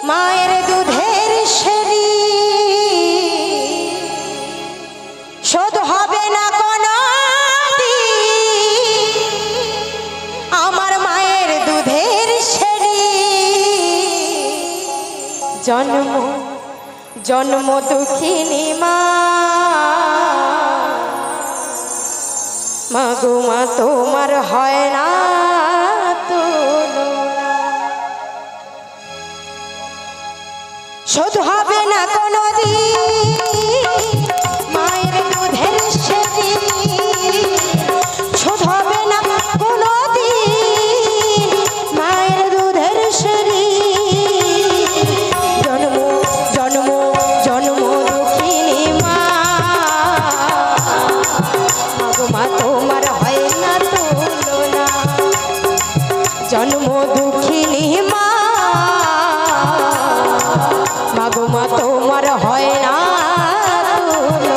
মায়ের দুধের সেরি শোধ হবে না কোনো দিন। আমার মায়ের দুধের সেরি জন্ম জন্ম দুঃখিনী মা। মাগো মা তোমার হয় না তুলনা, শোধ হবে না কোনো দিন মায়ের দুধের সেরি, শোধ হবে না কোনো দিন মায়ের দুধের সেরি। জন্ম জন্ম জন্ম দুঃখিনী মা। মাগো মা তোমার হয় না তুলনা, জন্ম দুঃখিনী মা। মাগো মা তোমার হয় না তুলনা।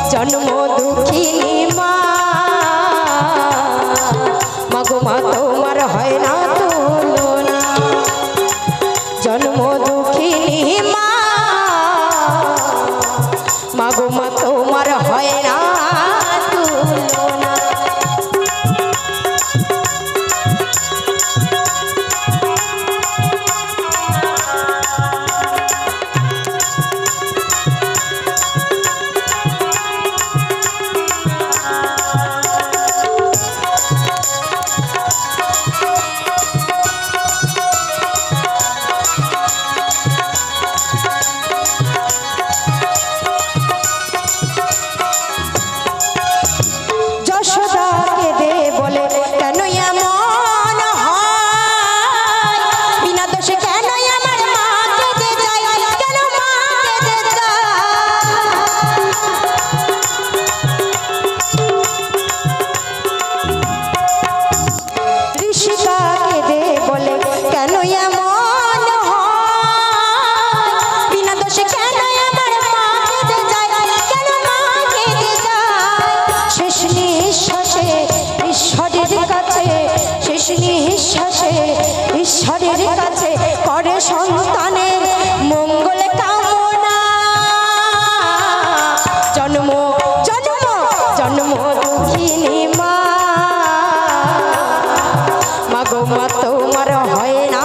জন্ম দুঃখিনী মা। মাগো মা তোমার হয় না তুলনা, জন্ম দুঃখিনী মা। মাগো মা তোমার হয় না তুলনা। ঈশ্বরের কাছে করে সন্তানের মঙ্গল কামনা। জন্ম জন্ম জন্ম দুঃখিনী মা। মাগো মা তোমার হয় না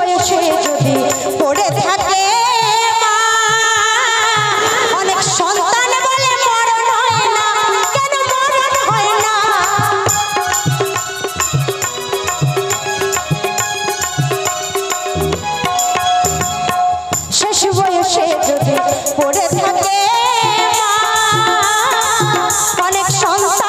বয়সে যদি পড়ে থাকে অনেক সন্তান